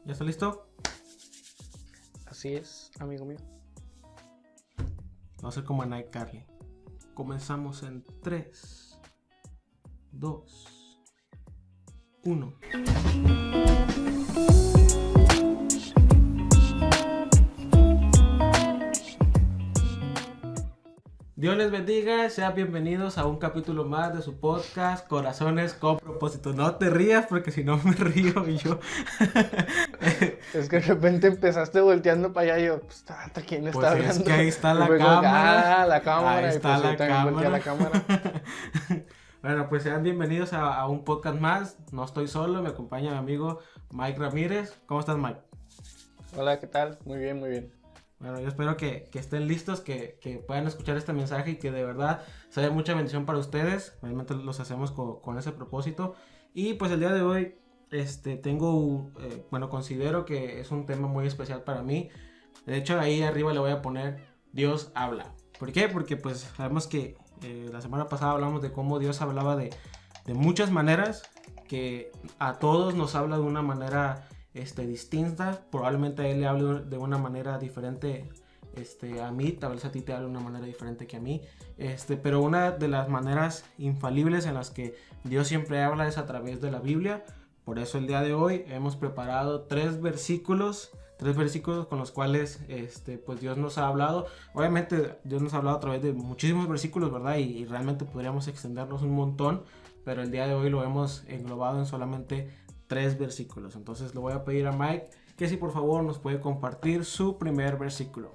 ¿Ya está listo? Así es, amigo mío. Va a ser como en iCarly. Comenzamos en 3, 2, 1. Dios les bendiga, sean bienvenidos a un capítulo más de su podcast Corazones con Propósito. No te rías porque si no me río yo. Es que de repente empezaste volteando para allá y yo, pues, ¿hasta quién está Pues hablando? es que ahí está Y la fue como que, cámara. la cámara. Ahí Y está pues yo la también volteé a la cámara. cámara. Bueno, pues sean bienvenidos a un podcast más. No estoy solo, me acompaña mi amigo Mike Ramírez. ¿Cómo estás, Mike? Hola, ¿qué tal? Muy bien, muy bien. Bueno, yo espero que estén listos, que puedan escuchar este mensaje y que de verdad sea mucha bendición para ustedes. Realmente los hacemos con ese propósito. Y pues el día de hoy tengo, considero que es un tema muy especial para mí. De hecho, ahí arriba le voy a poner Dios habla. ¿Por qué? Porque pues sabemos que la semana pasada hablamos de cómo Dios hablaba de muchas maneras, que a todos nos habla de una manera distinta. Probablemente a él le hable de una manera diferente a mí, tal vez a ti te hable de una manera diferente que a mí, pero una de las maneras infalibles en las que Dios siempre habla es a través de la Biblia. Por eso el día de hoy hemos preparado tres versículos con los cuales pues Dios nos ha hablado. Obviamente Dios nos ha hablado a través de muchísimos versículos, ¿verdad? Y realmente podríamos extendernos un montón, pero el día de hoy lo hemos englobado en solamente 3 versículos. Entonces le voy a pedir a Mike que si por favor nos puede compartir su primer versículo.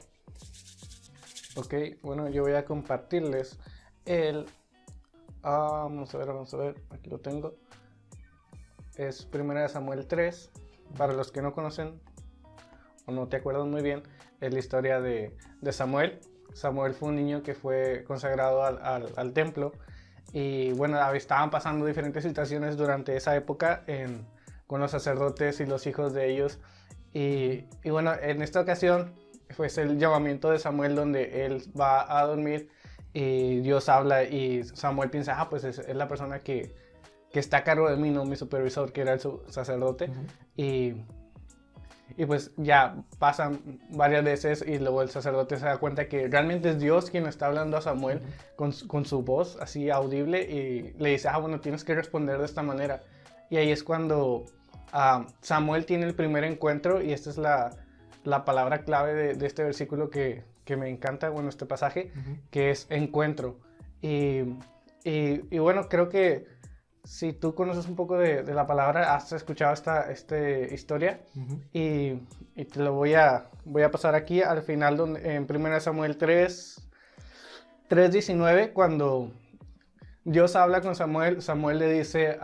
Ok, bueno, yo voy a compartirles el... vamos a ver, aquí lo tengo. Es 1 Samuel 3. Para los que no conocen o no te acuerdas muy bien, es la historia de Samuel. Samuel fue un niño que fue consagrado al templo. Y bueno, estaban pasando diferentes situaciones durante esa época con los sacerdotes y los hijos de ellos. Y bueno, en esta ocasión fue el llamamiento de Samuel donde él va a dormir y Dios habla y Samuel piensa, pues es la persona que está a cargo de mí, no mi supervisor, que era el sacerdote. Uh-huh. Y pues ya pasan varias veces y luego el sacerdote se da cuenta que realmente es Dios quien está hablando a Samuel con su voz así audible y le dice, bueno, tienes que responder de esta manera. Y ahí es cuando Samuel tiene el primer encuentro y esta es la palabra clave de este versículo que me encanta, bueno, este pasaje, que es encuentro. Y bueno, creo que si tú conoces un poco de la palabra, has escuchado esta historia. Uh-huh. y te lo voy a pasar aquí al final en 1 Samuel 3:19, cuando Dios habla con Samuel. Samuel le dice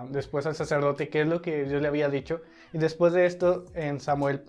después al sacerdote qué es lo que Dios le había dicho. Y después de esto, en Samuel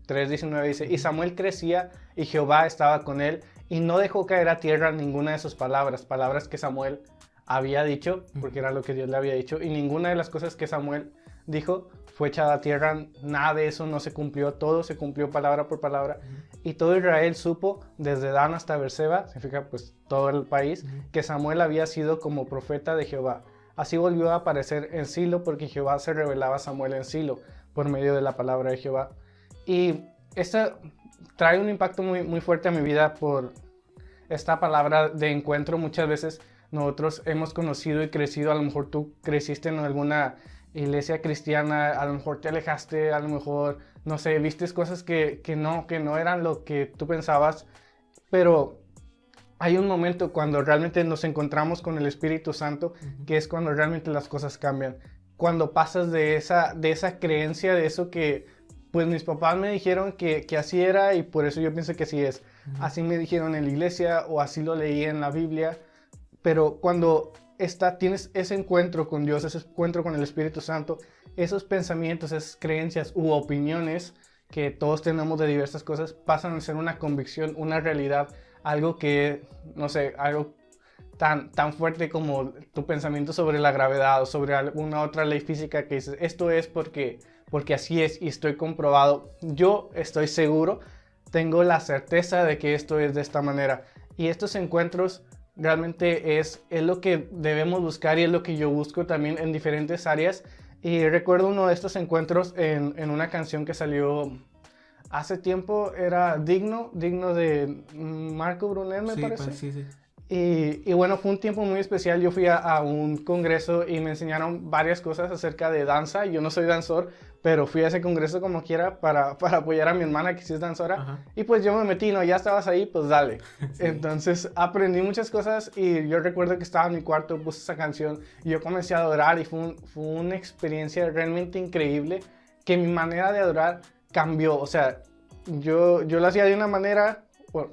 3:19 dice, y Samuel crecía y Jehová estaba con él y no dejó caer a tierra ninguna de sus palabras que Samuel había dicho, porque era lo que Dios le había dicho, y ninguna de las cosas que Samuel dijo fue echada a tierra, nada de eso no se cumplió, todo se cumplió palabra por palabra, y todo Israel supo, desde Dan hasta Beerseba, significa pues todo el país, que Samuel había sido como profeta de Jehová. Así volvió a aparecer en Silo, porque Jehová se revelaba a Samuel en Silo, por medio de la palabra de Jehová. Y esto trae un impacto muy, muy fuerte a mi vida por esta palabra de encuentro. Muchas veces nosotros hemos conocido y crecido, a lo mejor tú creciste en alguna iglesia cristiana, a lo mejor te alejaste, a lo mejor, no sé, vistes cosas que no eran lo que tú pensabas, pero hay un momento cuando realmente nos encontramos con el Espíritu Santo, que es cuando realmente las cosas cambian, cuando pasas de esa creencia, de eso que pues mis papás me dijeron que así era y por eso yo pienso que así es, así me dijeron en la iglesia o así lo leí en la Biblia. Pero cuando tienes ese encuentro con Dios, ese encuentro con el Espíritu Santo, esos pensamientos, esas creencias u opiniones que todos tenemos de diversas cosas pasan a ser una convicción, una realidad, algo que, no sé, algo tan fuerte como tu pensamiento sobre la gravedad o sobre alguna otra ley física que dices, esto es porque así es y estoy comprobado. Yo estoy seguro, tengo la certeza de que esto es de esta manera. Y estos encuentros realmente es lo que debemos buscar y es lo que yo busco también en diferentes áreas Y recuerdo uno de estos encuentros en una canción que salió hace tiempo, era digno de Marco Brunet, me Sí, parece. pues, sí, sí. Y bueno, fue un tiempo muy especial. Yo fui a un congreso y me enseñaron varias cosas acerca de danza. Yo no soy danzor, pero fui a ese congreso como quiera para apoyar a mi hermana que sí es danzora. Ajá. Y pues yo me metí, ¿no? Ya estabas ahí, pues dale. Sí. Entonces aprendí muchas cosas y yo recuerdo que estaba en mi cuarto, puse esa canción y yo comencé a adorar y fue una experiencia realmente increíble que mi manera de adorar cambió. O sea, yo lo hacía de una manera... Bueno,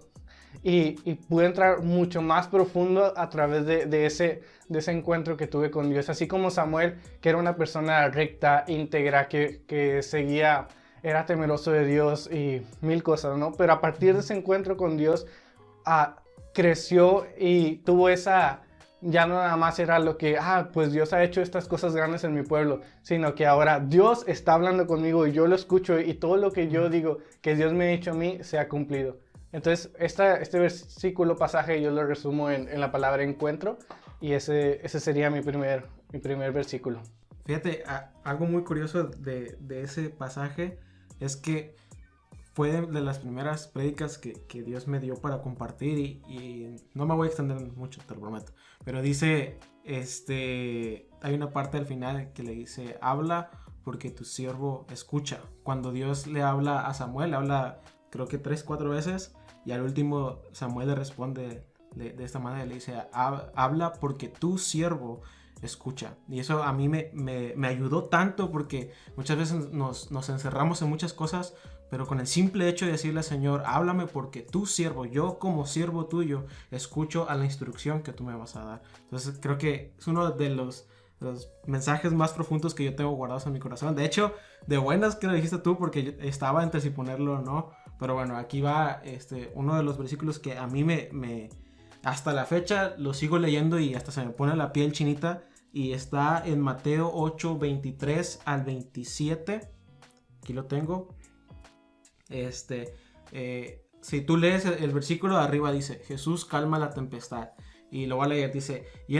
y pude entrar mucho más profundo a través de ese encuentro que tuve con Dios. Así como Samuel, que era una persona recta, íntegra, que seguía, era temeroso de Dios y mil cosas, ¿no? Pero a partir de ese encuentro con Dios, creció y tuvo esa... Ya no nada más era lo que, pues Dios ha hecho estas cosas grandes en mi pueblo, sino que ahora Dios está hablando conmigo y yo lo escucho y todo lo que yo digo que Dios me ha dicho a mí se ha cumplido. Entonces, este versículo, pasaje, yo lo resumo en la palabra encuentro y ese sería mi primer versículo. Fíjate, algo muy curioso de ese pasaje es que fue de las primeras prédicas que Dios me dio para compartir y no me voy a extender mucho, te lo prometo. Pero dice, hay una parte al final que le dice, habla porque tu siervo escucha. Cuando Dios le habla a Samuel, le habla creo que 3-4 veces y al último Samuel le responde de esta manera, le dice, habla porque tu siervo escucha. Y eso a mí me ayudó tanto porque muchas veces nos encerramos en muchas cosas, pero con el simple hecho de decirle al Señor, háblame porque tu siervo, yo como siervo tuyo, escucho a la instrucción que tú me vas a dar. Entonces creo que es uno de los mensajes más profundos que yo tengo guardados en mi corazón. De hecho, de buenas que lo dijiste tú porque yo estaba entre si ponerlo o no. Pero bueno, aquí va uno de los versículos que a mí hasta la fecha lo sigo leyendo y hasta se me pone la piel chinita. Y está en Mateo 8, 23 al 27. Aquí lo tengo. Si tú lees el versículo de arriba dice, Jesús calma la tempestad. Y lo voy a leer, dice, y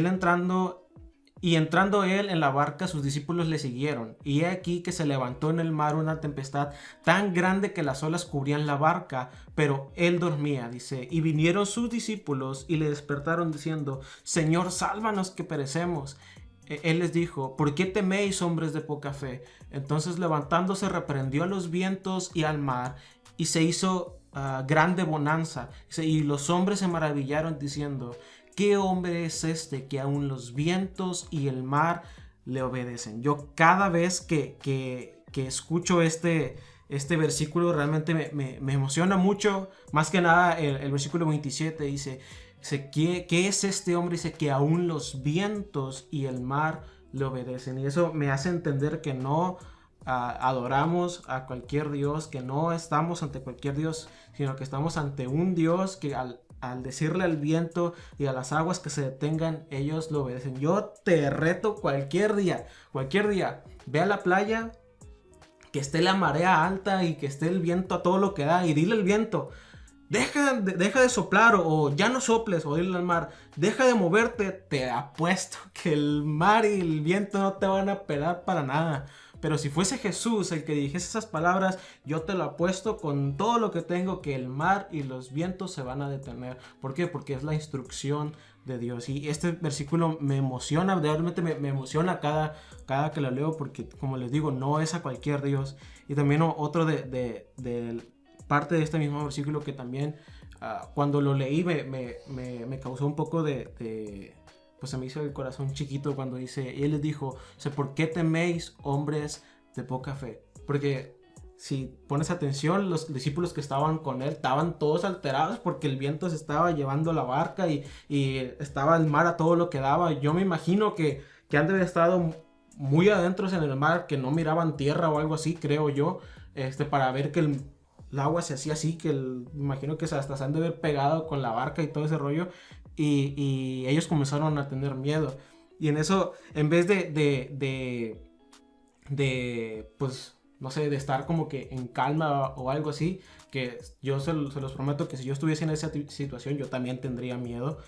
entrando él en la barca, sus discípulos le siguieron. Y he aquí que se levantó en el mar una tempestad tan grande que las olas cubrían la barca, pero él dormía, dice. Y vinieron sus discípulos y le despertaron diciendo, Señor, sálvanos que perecemos. Él les dijo, ¿por qué teméis, hombres de poca fe? Entonces levantándose reprendió a los vientos y al mar, y se hizo grande bonanza. Y los hombres se maravillaron diciendo, ¿qué hombre es este que aún los vientos y el mar le obedecen? Yo cada vez que escucho este versículo realmente me emociona mucho. Más que nada el versículo 27 dice, ¿qué es este hombre? Dice que aún los vientos y el mar le obedecen. Y eso me hace entender que no adoramos a cualquier Dios, que no estamos ante cualquier Dios, sino que estamos ante un Dios que al decirle al viento y a las aguas que se detengan, ellos lo obedecen. Yo te reto cualquier día, ve a la playa, que esté la marea alta y que esté el viento a todo lo que da, y dile al viento, deja de soplar, o ya no soples, o dile al mar, deja de moverte. Te apuesto que el mar y el viento no te van a pelar para nada. Pero si fuese Jesús el que dijese esas palabras, yo te lo apuesto con todo lo que tengo, que el mar y los vientos se van a detener. ¿Por qué? Porque es la instrucción de Dios. Y este versículo me emociona, realmente me emociona cada que lo leo, porque como les digo, no es a cualquier Dios. Y también otro de parte de este mismo versículo que también cuando lo leí me causó un poco pues se me hizo el corazón chiquito cuando dice, y él les dijo, ¿por qué teméis, hombres de poca fe? Porque si pones atención, los discípulos que estaban con él estaban todos alterados porque el viento se estaba llevando la barca y estaba el mar a todo lo que daba. Yo me imagino que han de haber estado muy adentro en el mar, que no miraban tierra o algo así, creo yo, para ver que el agua se hacía así, que me imagino que hasta se han de haber pegado con la barca y todo ese rollo. Y ellos comenzaron a tener miedo. Y en eso, en vez de pues, no sé, de estar como que en calma o algo así, que yo se los prometo que si yo estuviese en esa situación, yo también tendría miedo.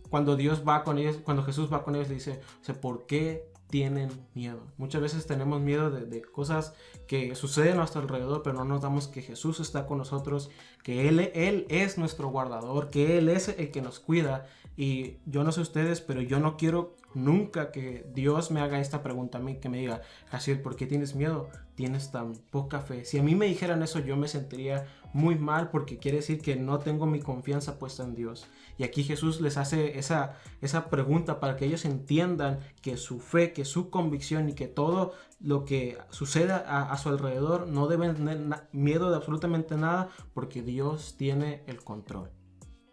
Cuando Dios va con ellos, cuando Jesús va con ellos, le dice, ¿por qué tienen miedo. Muchas veces tenemos miedo de cosas que suceden a nuestro alrededor, pero no nos damos que Jesús está con nosotros, que Él es nuestro guardador, que Él es el que nos cuida. Y yo no sé ustedes, pero yo no quiero nunca que Dios me haga esta pregunta a mí, que me diga, Jaciel, ¿por qué tienes miedo? Tienes tan poca fe. Si a mí me dijeran eso, yo me sentiría muy mal, porque quiere decir que no tengo mi confianza puesta en Dios. Y aquí Jesús les hace esa pregunta para que ellos entiendan que su fe, que su convicción y que todo lo que suceda a su alrededor no deben tener miedo de absolutamente nada, porque Dios tiene el control.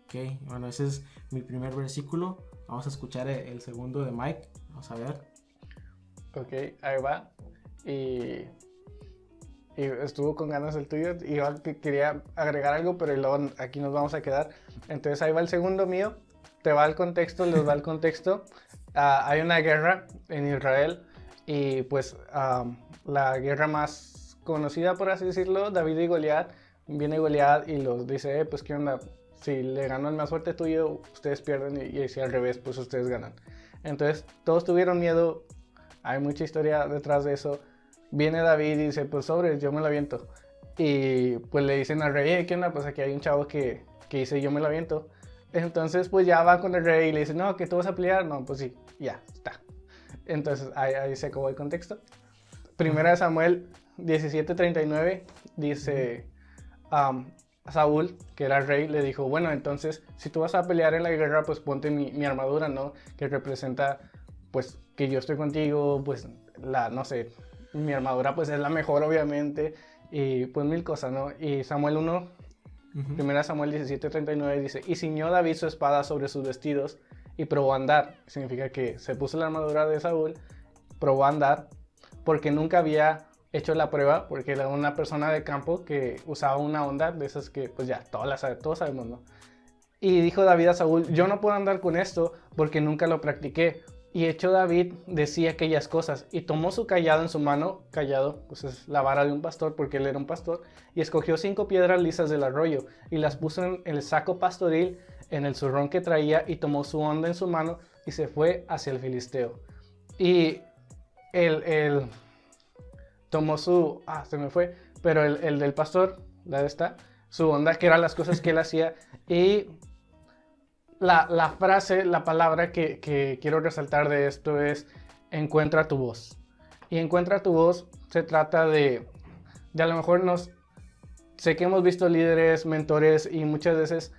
Ok, bueno, ese es mi primer versículo. Vamos a escuchar el segundo de Mike. Vamos a ver. Ok, ahí va. Y estuvo con ganas el tuyo. Y yo quería agregar algo, pero luego aquí nos vamos a quedar. Entonces ahí va el segundo mío. Te va el contexto, les va el contexto. Hay una guerra en Israel. Y pues la guerra más conocida, por así decirlo, David y Goliat. Viene Goliat y los dice, pues qué onda, si le ganó el más fuerte tuyo, ustedes pierden, y si al revés, pues ustedes ganan. Entonces todos tuvieron miedo. Hay mucha historia detrás de eso. Viene David y dice, pues sobres, yo me lo aviento. Y pues le dicen al rey, ¿qué onda? Pues aquí hay un chavo que dice, yo me lo aviento. Entonces pues ya va con el rey y le dice, no, que tú vas a pelear. No, pues sí, ya, está. Entonces ahí se acabó el contexto. Primera de Samuel 17:39 dice, Saúl, que era el rey, le dijo, bueno, entonces si tú vas a pelear en la guerra, pues ponte mi armadura, ¿no? Que representa, pues, que yo estoy contigo, pues, no sé, mi armadura pues es la mejor, obviamente, y pues mil cosas, ¿no? Y Samuel 1, primera Samuel 17:39 dice, y ciñó David su espada sobre sus vestidos y probó a andar. Significa que se puso la armadura de Saúl, probó a andar, porque nunca había hecho la prueba, porque era una persona de campo que usaba una onda de esas que pues ya todos sabemos, ¿no? Y dijo David a Saúl, yo no puedo andar con esto porque nunca lo practiqué. Y hecho David decía aquellas cosas, y tomó su cayado en su mano, cayado pues es la vara de un pastor, porque él era un pastor, y escogió 5 piedras lisas del arroyo y las puso en el saco pastoril, en el zurrón que traía, y tomó su onda en su mano y se fue hacia el filisteo. Y el tomó su, se me fue, pero el del pastor, ¿dónde está? Su onda, que eran las cosas que él hacía. Y la frase, la palabra que quiero resaltar de esto es, encuentra tu voz. Y encuentra tu voz se trata de a lo mejor sé que hemos visto líderes, mentores, y muchas veces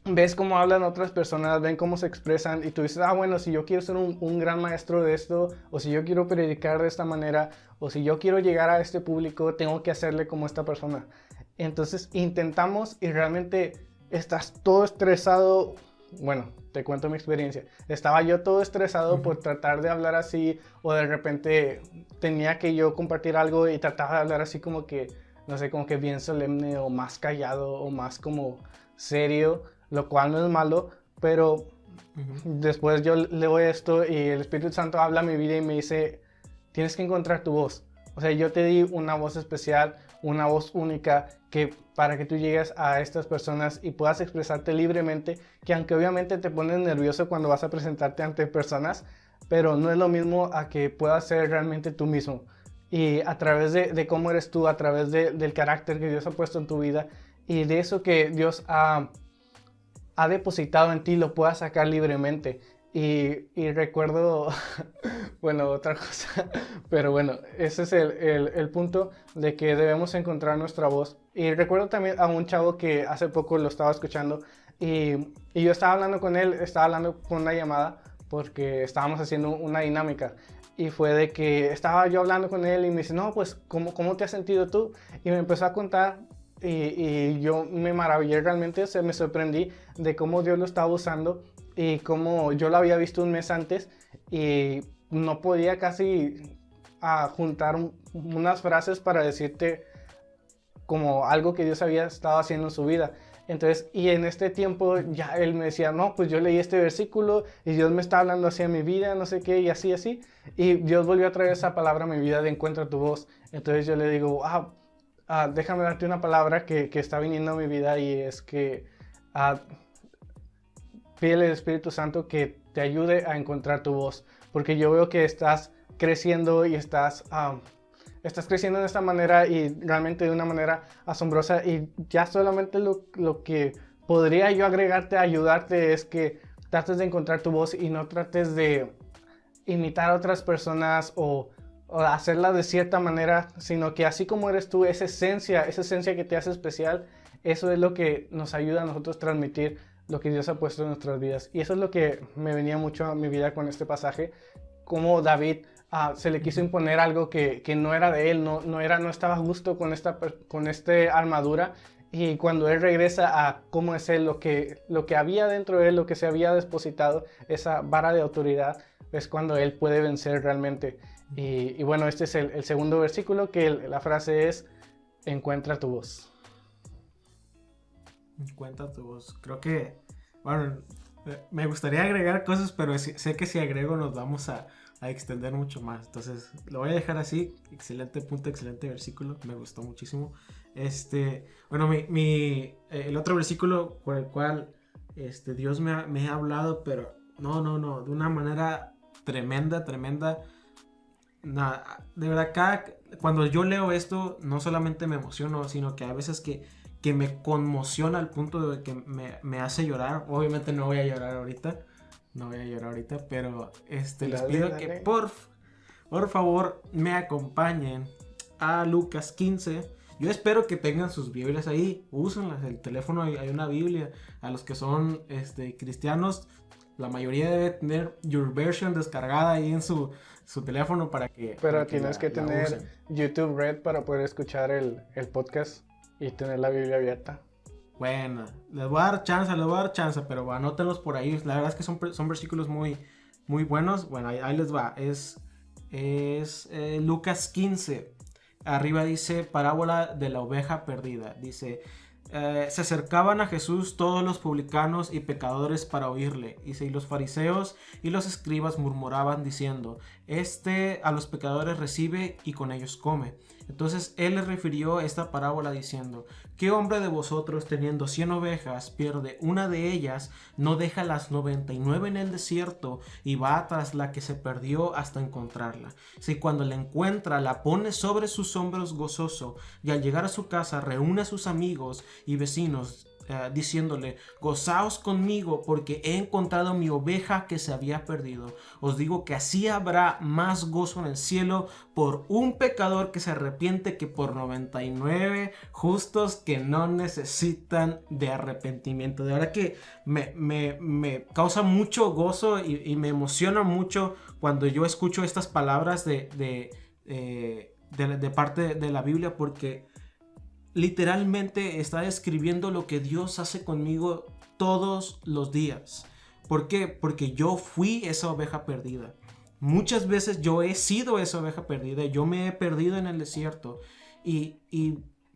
ves cómo hablan otras personas, ven cómo se expresan, y tú dices, bueno, si yo quiero ser un gran maestro de esto, o si yo quiero predicar de esta manera, o si yo quiero llegar a este público, tengo que hacerle como esta persona. Entonces intentamos y realmente estás todo estresado. Bueno, te cuento mi experiencia. Estaba yo todo estresado por tratar de hablar así, o de repente tenía que yo compartir algo y trataba de hablar así como que, no sé, como que bien solemne, o más callado, o más como serio, lo cual no es malo, pero después yo leo esto y el Espíritu Santo habla a mi vida y me dice, tienes que encontrar tu voz. O sea, yo te di una voz especial, una voz única, que para que tú llegues a estas personas y puedas expresarte libremente, que aunque obviamente te pones nervioso cuando vas a presentarte ante personas, pero no es lo mismo a que puedas ser realmente tú mismo. Y a través de cómo eres tú, a través del carácter que Dios ha puesto en tu vida, y de eso que Dios ha depositado en ti, lo puedas sacar libremente. Y recuerdo, bueno, otra cosa, pero bueno, ese es el punto de que debemos encontrar nuestra voz. Y recuerdo también a un chavo que hace poco lo estaba escuchando, y yo estaba hablando con él, estaba hablando con una llamada, porque estábamos haciendo una dinámica. Y fue de que estaba yo hablando con él y me dice, no, pues, ¿cómo te has sentido tú? Y me empezó a contar. Y yo me maravillé realmente, me sorprendí de cómo Dios lo estaba usando, y cómo yo lo había visto un mes antes y no podía casi juntar unas frases para decirte como algo que Dios había estado haciendo en su vida. Entonces, y en este tiempo ya él me decía, no, pues yo leí este versículo y Dios me está hablando hacia mi vida, no sé qué, y así. Y Dios volvió a traer esa palabra a mi vida de encuentra tu voz. Entonces yo le digo, déjame darte una palabra que está viniendo a mi vida, y es que pídele al Espíritu Santo que te ayude a encontrar tu voz, porque yo veo que estás creciendo y estás creciendo de esta manera y realmente de una manera asombrosa, y ya solamente lo que podría yo agregarte, ayudarte, es que trates de encontrar tu voz y no trates de imitar a otras personas o hacerla de cierta manera, sino que así como eres tú, esa esencia que te hace especial, eso es lo que nos ayuda a nosotros transmitir lo que Dios ha puesto en nuestras vidas. Y eso es lo que me venía mucho a mi vida con este pasaje, como David se le quiso imponer algo que no era de él, no estaba a gusto con esta armadura, y cuando él regresa a cómo es él, lo que había dentro de él, lo que se había depositado, esa vara de autoridad, es cuando él puede vencer realmente. Y bueno, este es el segundo versículo, que la frase es: encuentra tu voz. Encuentra tu voz. Creo que, bueno, me gustaría agregar cosas, pero sé que si agrego nos vamos a extender mucho más. Entonces, lo voy a dejar así. Excelente punto, excelente versículo. Me gustó muchísimo. Bueno, el otro versículo por el cual Dios me ha hablado, pero no, de una manera tremenda. De verdad, cuando yo leo esto, no solamente me emociono, sino que a veces que me conmociona al punto de que me hace llorar. Obviamente no voy a llorar ahorita, pero les pido que por favor me acompañen a Lucas 15. Yo espero que tengan sus Biblias ahí, úsenlas. El teléfono hay una Biblia. A los que son cristianos, la mayoría debe tener YouVersion descargada ahí en su teléfono Pero tienes que tener YouTube Red para poder escuchar el podcast y tener la Biblia abierta. Bueno, les voy a dar chance, pero anótenlos por ahí. La verdad es que son versículos muy, muy buenos. Bueno, ahí les va. Es Lucas 15. Arriba dice: parábola de la oveja perdida. Dice: se acercaban a Jesús todos los publicanos y pecadores para oírle. Dice: y los fariseos y los escribas murmuraban diciendo: a los pecadores recibe y con ellos come. Entonces él les refirió esta parábola diciendo: ¿qué hombre de vosotros, teniendo 100 ovejas, pierde una de ellas, no deja las 99 en el desierto y va tras la que se perdió hasta encontrarla? Si cuando la encuentra, la pone sobre sus hombros gozoso, y al llegar a su casa reúne a sus amigos y vecinos, diciéndole: gozaos conmigo, porque he encontrado mi oveja que se había perdido. Os digo que así habrá más gozo en el cielo por un pecador que se arrepiente que por 99 justos que no necesitan de arrepentimiento. De verdad que me causa mucho gozo y me emociona mucho cuando yo escucho estas palabras de parte de la Biblia, porque literalmente está describiendo lo que Dios hace conmigo todos los días. ¿Por qué? Porque yo fui esa oveja perdida. Muchas veces yo he sido esa oveja perdida. Yo me he perdido en el desierto. Y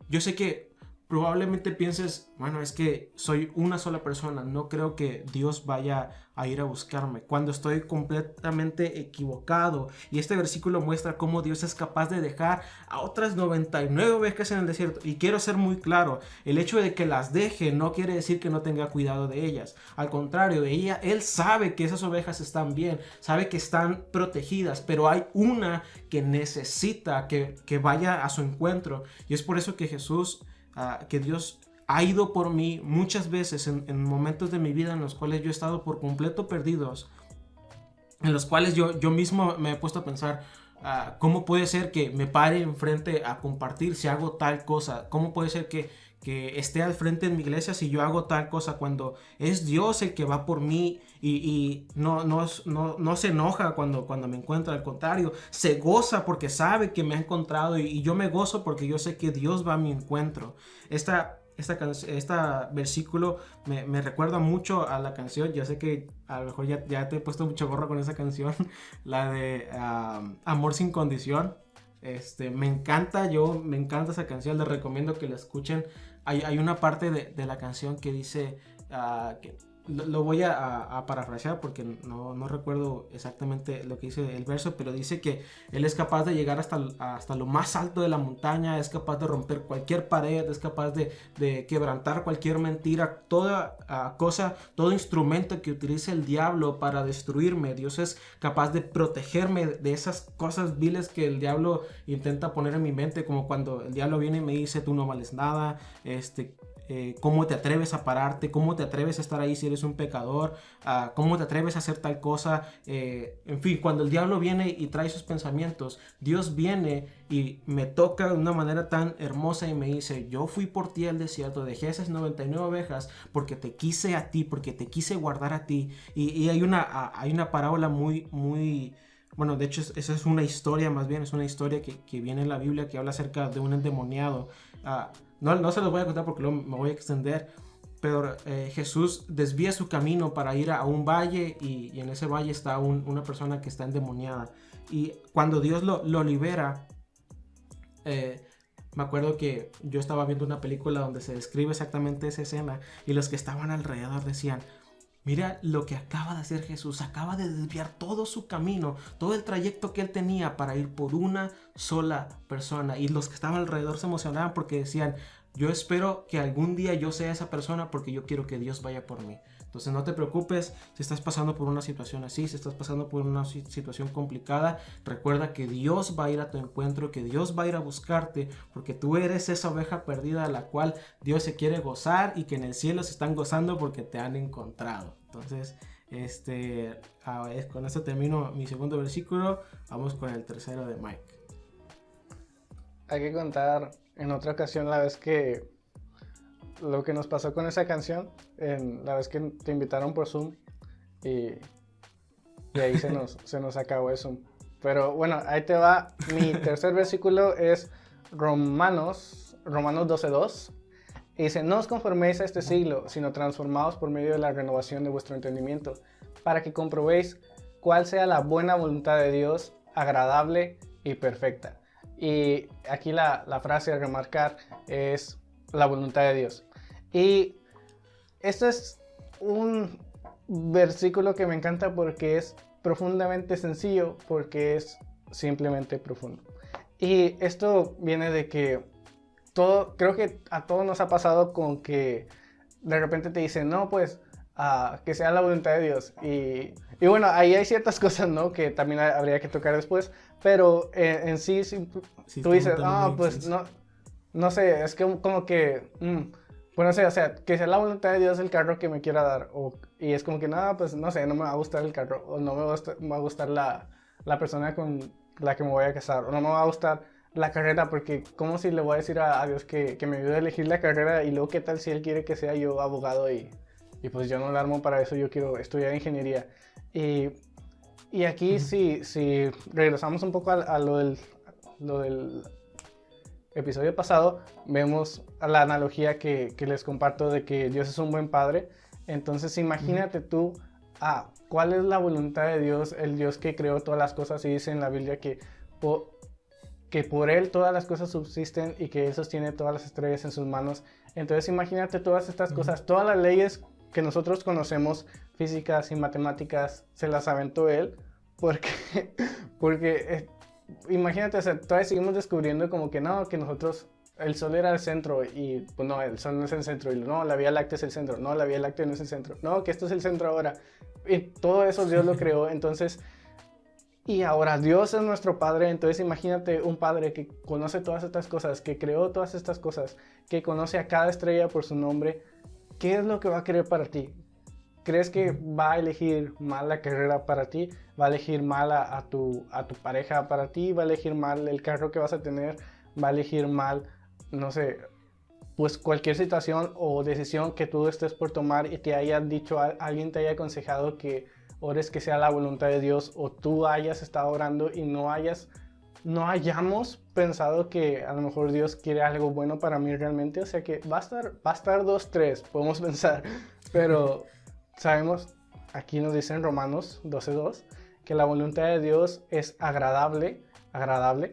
yo sé que probablemente pienses: bueno, es que soy una sola persona, no creo que Dios vaya a ir a buscarme, cuando estoy completamente equivocado. Y este versículo muestra cómo Dios es capaz de dejar a otras 99 ovejas en el desierto. Y quiero ser muy claro: el hecho de que las deje no quiere decir que no tenga cuidado de ellas. Al contrario, Él sabe que esas ovejas están bien, sabe que están protegidas, pero hay una que necesita que vaya a su encuentro. Y es por eso que que Dios ha ido por mí muchas veces en momentos de mi vida en los cuales yo he estado por completo perdidos, en los cuales yo mismo me he puesto a pensar: ¿cómo puede ser que me pare enfrente a compartir si hago tal cosa? ¿Cómo puede ser que esté al frente en mi iglesia si yo hago tal cosa? Cuando es Dios el que va por mí y no se enoja cuando me encuentra. Al contrario, se goza porque sabe que me ha encontrado, y yo me gozo porque yo sé que Dios va a mi encuentro. Este versículo me recuerda mucho a la canción. Yo sé que a lo mejor ya te he puesto mucho gorro con esa canción, la de Amor sin condición. Me encanta esa canción. Les recomiendo que la escuchen. Hay una parte de la canción que dice lo voy a parafrasear porque no recuerdo exactamente lo que dice el verso, pero dice que Él es capaz de llegar hasta lo más alto de la montaña, es capaz de romper cualquier pared, es capaz de quebrantar cualquier mentira, toda cosa, todo instrumento que utilice el diablo para destruirme. Dios es capaz de protegerme de esas cosas viles que el diablo intenta poner en mi mente, como cuando el diablo viene y me dice: tú no vales nada, ¿cómo te atreves a pararte? ¿Cómo te atreves a estar ahí si eres un pecador? ¿Cómo te atreves a hacer tal cosa? En fin, cuando el diablo viene y trae sus pensamientos, Dios viene y me toca de una manera tan hermosa y me dice: yo fui por ti al desierto, dejé esas 99 ovejas porque te quise a ti, porque te quise guardar a ti. Y hay una parábola muy... Bueno, de hecho, esa es una historia, más bien, es una historia que viene en la Biblia, que habla acerca de un endemoniado. No se los voy a contar porque luego me voy a extender, pero Jesús desvía su camino para ir a un valle, y en ese valle está una persona que está endemoniada. Y cuando Dios lo libera, me acuerdo que yo estaba viendo una película donde se describe exactamente esa escena, y los que estaban alrededor decían: mira lo que acaba de hacer Jesús, acaba de desviar todo su camino, todo el trayecto que él tenía para ir por una sola persona. Y los que estaban alrededor se emocionaban porque decían: yo espero que algún día yo sea esa persona, porque yo quiero que Dios vaya por mí. Entonces no te preocupes si estás pasando por una situación así, si estás pasando por una situación complicada. Recuerda que Dios va a ir a tu encuentro, que Dios va a ir a buscarte, porque tú eres esa oveja perdida a la cual Dios se quiere gozar, y que en el cielo se están gozando porque te han encontrado. Entonces, con esto termino mi segundo versículo. Vamos con el tercero de Mike. Hay que contar en otra ocasión la vez que lo que nos pasó con esa canción, la vez que te invitaron por Zoom y ahí se nos acabó eso. Pero bueno, ahí te va. Mi tercer versículo es Romanos 12:2. Y dice: no os conforméis a este siglo, sino transformaos por medio de la renovación de vuestro entendimiento, para que comprobéis cuál sea la buena voluntad de Dios, agradable y perfecta. Y aquí la frase a remarcar es la voluntad de Dios. Y esto es un versículo que me encanta porque es profundamente sencillo, porque es simplemente profundo. Y esto viene de que creo que a todos nos ha pasado con que de repente te dicen: no, pues que sea la voluntad de Dios. Y bueno, ahí hay ciertas cosas, ¿no?, que también habría que tocar después. Pero en sí, tú dices: pues no sé, es que como que... pues no sé, o sea, que sea la voluntad de Dios el carro que me quiera dar. Y es como que, no, pues no sé, no me va a gustar el carro. O no me va a gustar la persona con la que me voy a casar. O no me va a gustar la carrera, porque como si le voy a decir a Dios que me ayude a elegir la carrera, y luego qué tal si Él quiere que sea yo abogado y pues yo no la armo para eso, yo quiero estudiar ingeniería. Y aquí si regresamos un poco a lo del episodio pasado, vemos la analogía que les comparto de que Dios es un buen padre. Entonces imagínate tú, ¿cuál es la voluntad de Dios? El Dios que creó todas las cosas, y dice en la Biblia que por Él todas las cosas subsisten y que Él sostiene todas las estrellas en sus manos. Entonces imagínate todas estas cosas, todas las leyes que nosotros conocemos, físicas y matemáticas, se las aventó Él, porque imagínate, o sea, todavía seguimos descubriendo como que no, que nosotros, el Sol era el centro, y pues no, el Sol no es el centro, y no, la Vía Láctea es el centro, no, la Vía Láctea no es el centro, no, que esto es el centro ahora, y todo eso Dios lo creó. Entonces, y ahora Dios es nuestro Padre. Entonces imagínate un Padre que conoce todas estas cosas, que creó todas estas cosas, que conoce a cada estrella por su nombre. ¿Qué es lo que va a querer para ti? ¿Crees que va a elegir mal la carrera para ti? ¿Va a elegir mal a tu pareja para ti? ¿Va a elegir mal el carro que vas a tener? ¿Va a elegir mal, no sé, pues cualquier situación o decisión que tú estés por tomar y te haya dicho, alguien te haya aconsejado que ores que sea la voluntad de Dios, o tú hayas estado orando y no hayamos pensado que a lo mejor Dios quiere algo bueno para mí realmente? O sea que va a estar 2-3, podemos pensar, pero sabemos, aquí nos dicen Romanos 12:2, que la voluntad de Dios es agradable,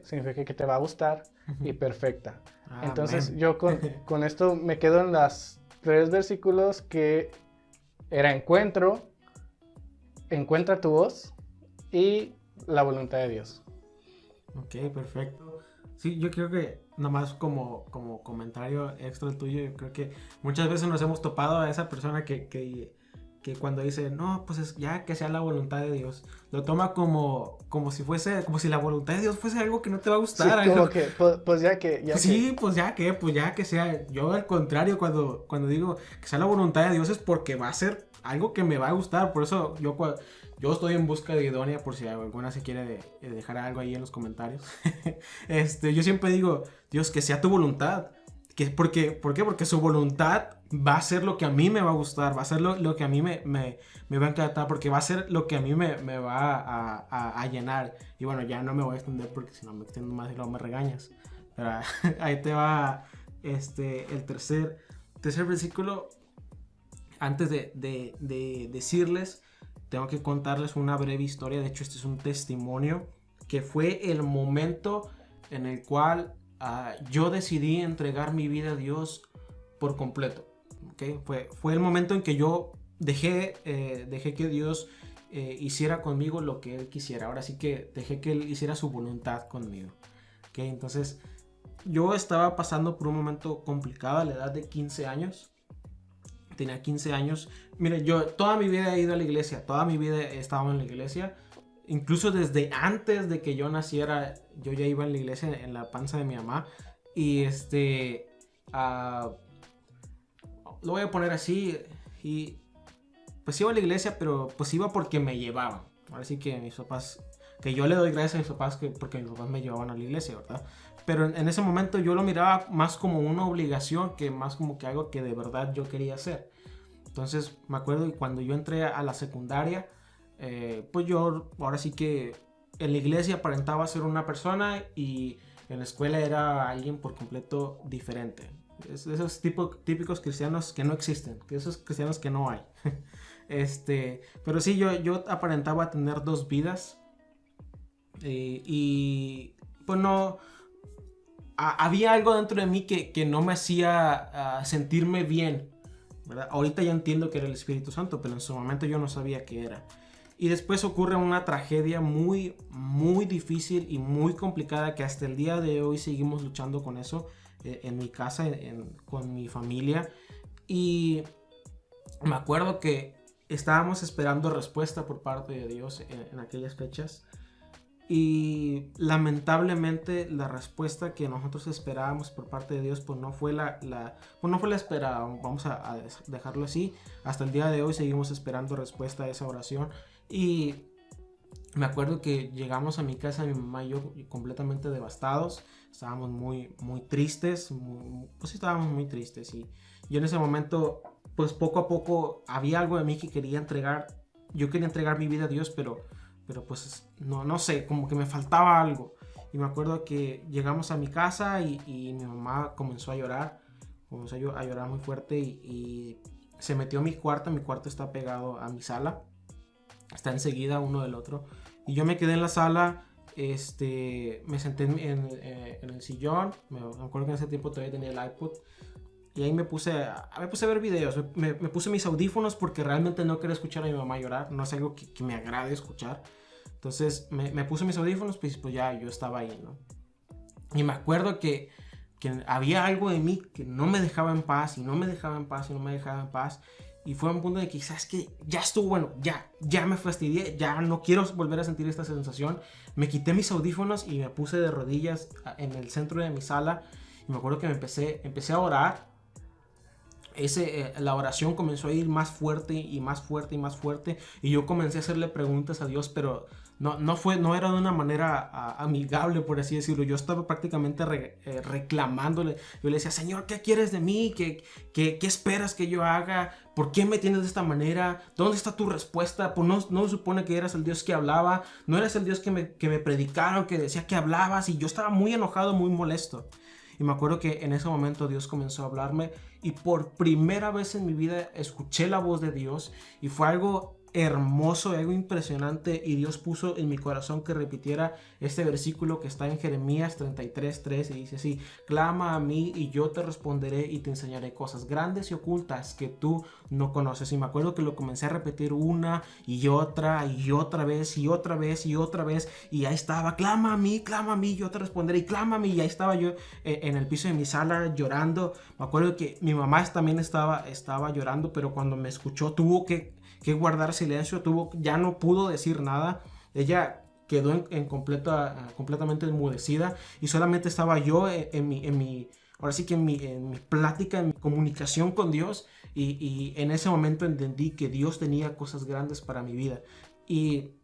significa que te va a gustar, y perfecta. Entonces yo con esto me quedo en las 3 versículos que Era encuentra tu voz y la voluntad de Dios. Ok, perfecto. Sí, yo creo que nomás como comentario extra el tuyo, yo creo que muchas veces nos hemos topado a esa persona que cuando dice, no, pues ya que sea la voluntad de Dios, lo toma como si la voluntad de Dios fuese algo que no te va a gustar. Sí, como algo, que, pues ya que... sí, pues ya que sea. Yo al contrario, cuando digo que sea la voluntad de Dios es porque va a ser algo que me va a gustar. Por eso yo estoy en busca de Idonia, por si alguna se quiere dejar algo ahí en los comentarios. Yo siempre digo, Dios, que sea tu voluntad. ¿Por qué? Porque su voluntad va a ser lo que a mí me va a gustar, va a ser lo que a mí me va a encantar, porque va a ser lo que a mí me va a llenar. Y bueno, ya no me voy a extender porque si no me extiendo más y luego me regañas. Pero ahí te va el tercer versículo. Antes de decirles, tengo que contarles una breve historia. De hecho, este es un testimonio que fue el momento en el cual yo decidí entregar mi vida a Dios por completo. ¿Okay? Fue el momento en que yo dejé que Dios hiciera conmigo lo que Él quisiera. Ahora sí que dejé que Él hiciera su voluntad conmigo. ¿Okay? Entonces, yo estaba pasando por un momento complicado a la edad de 15 años. Tenía 15 años. Mire, yo toda mi vida he ido a la iglesia. Toda mi vida he estado en la iglesia. Incluso desde antes de que yo naciera, yo ya iba en la iglesia en la panza de mi mamá. Y lo voy a poner así. Y pues iba a la iglesia, pero pues iba porque me llevaban. Ahora sí que mis papás, que yo le doy gracias a mis papás porque mis papás me llevaban a la iglesia, ¿verdad? Pero en ese momento yo lo miraba más como una obligación que más como que algo que de verdad yo quería hacer. Entonces me acuerdo que cuando yo entré a la secundaria, pues yo ahora sí que en la iglesia aparentaba ser una persona y en la escuela era alguien por completo diferente. Esos típicos cristianos que no existen, esos cristianos que no hay. Pero sí, yo aparentaba tener dos vidas y pues no... Había algo dentro de mí que no me hacía sentirme bien, ¿verdad? Ahorita ya entiendo que era el Espíritu Santo, pero en su momento yo no sabía qué era. Y después ocurre una tragedia muy, muy difícil y muy complicada que hasta el día de hoy seguimos luchando con eso en mi casa, con mi familia. Y me acuerdo que estábamos esperando respuesta por parte de Dios en aquellas fechas. Y lamentablemente la respuesta que nosotros esperábamos por parte de Dios pues no fue no fue la esperada. Vamos a dejarlo así. Hasta el día de hoy seguimos esperando respuesta a esa oración. Y me acuerdo que llegamos a mi casa, mi mamá y yo completamente devastados. Estábamos muy, muy tristes. Pues estábamos muy tristes. Y yo en ese momento, pues poco a poco había algo de mí que quería entregar. Yo quería entregar mi vida a Dios, pero pues no sé, como que me faltaba algo. Y me acuerdo que llegamos a mi casa y mi mamá comenzó a llorar muy fuerte y se metió a mi cuarto está pegado a mi sala, está enseguida uno del otro. Y yo me quedé en la sala, me senté en el sillón, me acuerdo que en ese tiempo todavía tenía el iPod. Y ahí me puse a ver videos, me puse mis audífonos porque realmente no quería escuchar a mi mamá llorar, no es algo que me agrade escuchar. Entonces me puse mis audífonos, pues ya yo estaba ahí, ¿no? Y me acuerdo que había algo de mí que no me dejaba en paz, y no me dejaba en paz, y no me dejaba en paz. Y fue un punto de que, ¿sabes qué? Ya estuvo bueno, ya me fastidié, ya no quiero volver a sentir esta sensación. Me quité mis audífonos y me puse de rodillas en el centro de mi sala. Y me acuerdo que empecé a orar. La oración comenzó a ir más fuerte y más fuerte y más fuerte, y yo comencé a hacerle preguntas a Dios, pero no era de una manera amigable, por así decirlo. Yo estaba prácticamente reclamándole. Yo le decía, Señor, ¿qué quieres de mí? ¿Qué esperas que yo haga? ¿Por qué me tienes de esta manera? ¿Dónde está tu respuesta? Pues no supone que eras el Dios que hablaba, no eras el Dios que me predicaron, que decía que hablabas. Y yo estaba muy enojado, muy molesto. Y me acuerdo que en ese momento Dios comenzó a hablarme, y por primera vez en mi vida escuché la voz de Dios, y fue algo hermoso, algo impresionante, y Dios puso en mi corazón que repitiera este versículo que está en Jeremías 33:3 y dice así: clama a mí y yo te responderé y te enseñaré cosas grandes y ocultas que tú no conoces. Y me acuerdo que lo comencé a repetir una y otra vez y otra vez y otra vez, y ahí estaba: clama a mí, yo te responderé, y clama a mí. Y ahí estaba yo en el piso de mi sala llorando. Me acuerdo que mi mamá también estaba llorando, pero cuando me escuchó tuvo que guardar silencio, ya no pudo decir nada. Ella quedó completamente enmudecida, y solamente estaba yo ahora sí que en mi plática, en mi comunicación con Dios, y en ese momento entendí que Dios tenía cosas grandes para mi vida. Y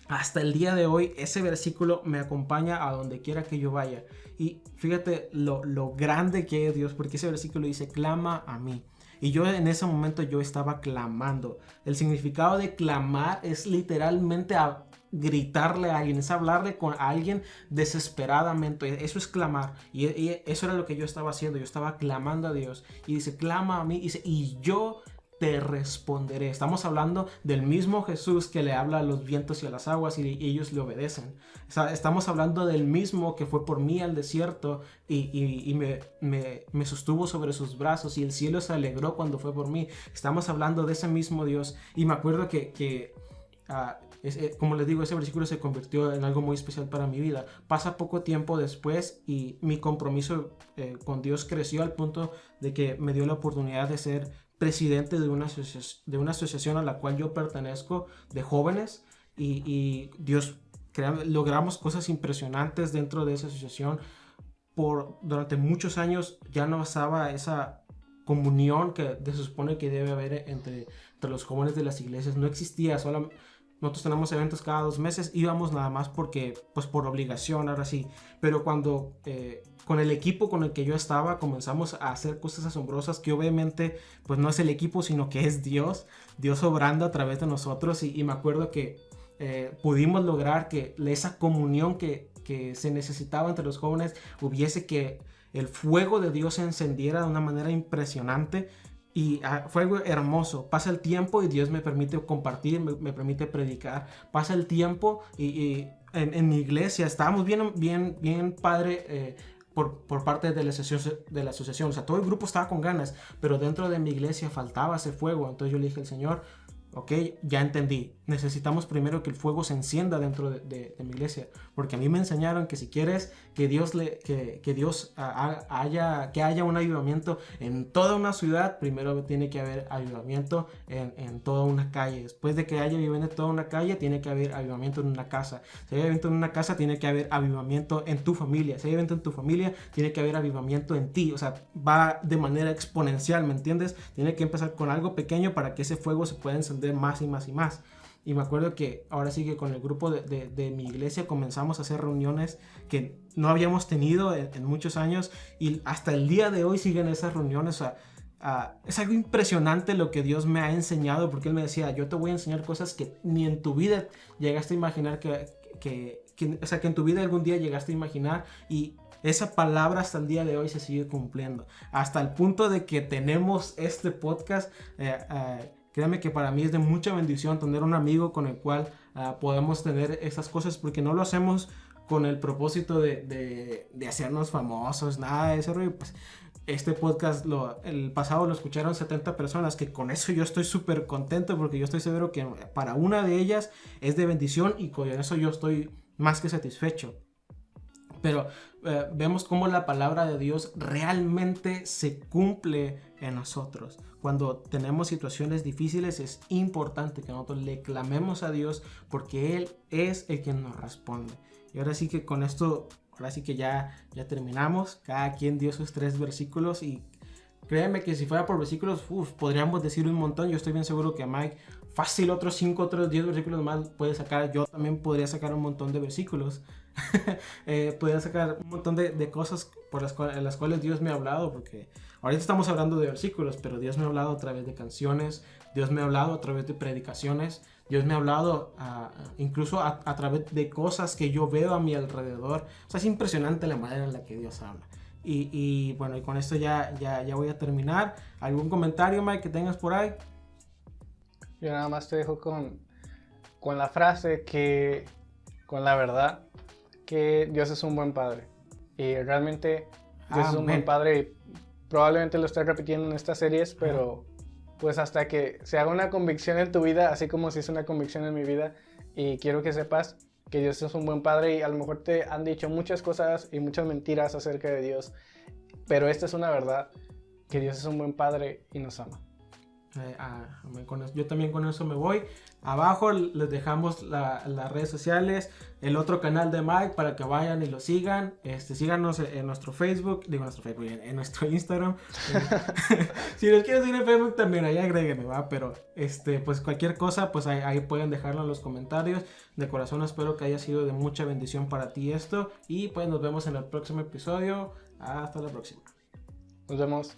hasta el día de hoy ese versículo me acompaña a donde quiera que yo vaya. Y fíjate lo grande que es Dios, porque ese versículo dice: clama a mí. Y yo en ese momento yo estaba clamando. El significado de clamar es literalmente gritarle a alguien, es hablarle con alguien desesperadamente. Eso es clamar. Y eso era lo que yo estaba haciendo. Yo estaba clamando a Dios. Y dice: clama a mí. Y yo te responderé. Estamos hablando del mismo Jesús que le habla a los vientos y a las aguas, y ellos le obedecen. O sea, estamos hablando del mismo que fue por mí al desierto y me sostuvo sobre sus brazos, y el cielo se alegró cuando fue por mí. Estamos hablando de ese mismo Dios. Y me acuerdo que como les digo, ese versículo se convirtió en algo muy especial para mi vida. Pasa poco tiempo después y mi compromiso con Dios creció al punto de que me dio la oportunidad de ser presidente de una asociación a la cual yo pertenezco, de jóvenes, y Dios, logramos cosas impresionantes dentro de esa asociación. Durante muchos años ya no estaba esa comunión que se supone que debe haber entre los jóvenes de las iglesias. No existía. Nosotros tenemos eventos cada 2 meses, íbamos nada más porque, pues por obligación, ahora sí. Pero cuando con el equipo con el que yo estaba comenzamos a hacer cosas asombrosas, que obviamente pues no es el equipo, sino que es Dios obrando a través de nosotros. Y me acuerdo que pudimos lograr que esa comunión que se necesitaba entre los jóvenes hubiese, que el fuego de Dios se encendiera de una manera impresionante. Y fue algo hermoso. Pasa el tiempo y Dios me permite compartir, me permite predicar. Pasa el tiempo y en mi iglesia estábamos bien padre por parte de la asociación. O sea, todo el grupo estaba con ganas, pero dentro de mi iglesia faltaba ese fuego. Entonces yo le dije al Señor: ok, ya entendí. Necesitamos primero que el fuego se encienda dentro de mi iglesia. Porque a mí me enseñaron que si quieres que haya un avivamiento en toda una ciudad, primero tiene que haber avivamiento en toda una calle. Después de que haya avivamiento en toda una calle, tiene que haber avivamiento en una casa. Si hay avivamiento en una casa, tiene que haber avivamiento en tu familia. Si hay avivamiento en tu familia, tiene que haber avivamiento en ti. O sea, va de manera exponencial, ¿me entiendes? Tiene que empezar con algo pequeño para que ese fuego se pueda encender más y más y más. Y me acuerdo que ahora sí que con el grupo de mi iglesia comenzamos a hacer reuniones que no habíamos tenido en muchos años, y hasta el día de hoy siguen esas reuniones. O sea, es algo impresionante lo que Dios me ha enseñado, porque Él me decía: yo te voy a enseñar cosas que ni en tu vida llegaste a imaginar o sea, que en tu vida algún día llegaste a imaginar. Y esa palabra hasta el día de hoy se sigue cumpliendo, hasta el punto de que tenemos este podcast. Créanme que para mí es de mucha bendición tener un amigo con el cual podemos tener esas cosas, porque no lo hacemos con el propósito de hacernos famosos, nada de ese rollo. Pues este podcast, el pasado lo escucharon 70 personas, que con eso yo estoy súper contento, porque yo estoy seguro que para una de ellas es de bendición, y con eso yo estoy más que satisfecho. Pero vemos cómo la palabra de Dios realmente se cumple en nosotros. Cuando tenemos situaciones difíciles, es importante que nosotros le clamemos a Dios, porque Él es el que nos responde. Y ahora sí que con esto, ahora sí que ya terminamos. Cada quien dio sus 3 versículos, y créanme que si fuera por versículos, podríamos decir un montón. Yo estoy bien seguro que Mike fácil otros 5, otros 10 versículos más puede sacar. Yo también podría sacar un montón de versículos. Podría sacar un montón de cosas en las cuales Dios me ha hablado, porque ahorita estamos hablando de versículos, pero Dios me ha hablado a través de canciones, Dios me ha hablado a través de predicaciones, Dios me ha hablado incluso a través de cosas que yo veo a mi alrededor. O sea, es impresionante la manera en la que Dios habla. Y bueno, y con esto ya voy a terminar. ¿Algún comentario, Mike, que tengas por ahí? Yo nada más te dejo con la frase con la verdad, que Dios es un buen padre. Y realmente Dios es un buen padre y probablemente lo estés repitiendo en estas series, pero pues hasta que se haga una convicción en tu vida, así como se hizo una convicción en mi vida, y quiero que sepas que Dios es un buen padre y a lo mejor te han dicho muchas cosas y muchas mentiras acerca de Dios, pero esta es una verdad, que Dios es un buen padre y nos ama. Yo también con eso me voy. Abajo les dejamos las redes sociales, el otro canal de Mike para que vayan y lo sigan. Síganos en nuestro Facebook, en nuestro Instagram. Si los quieren seguir en Facebook también, ahí agréguenme, ¿va? Pero pues cualquier cosa, pues ahí pueden dejarlo en los comentarios. De corazón espero que haya sido de mucha bendición para ti esto. Y pues nos vemos en el próximo episodio. Hasta la próxima. Nos vemos.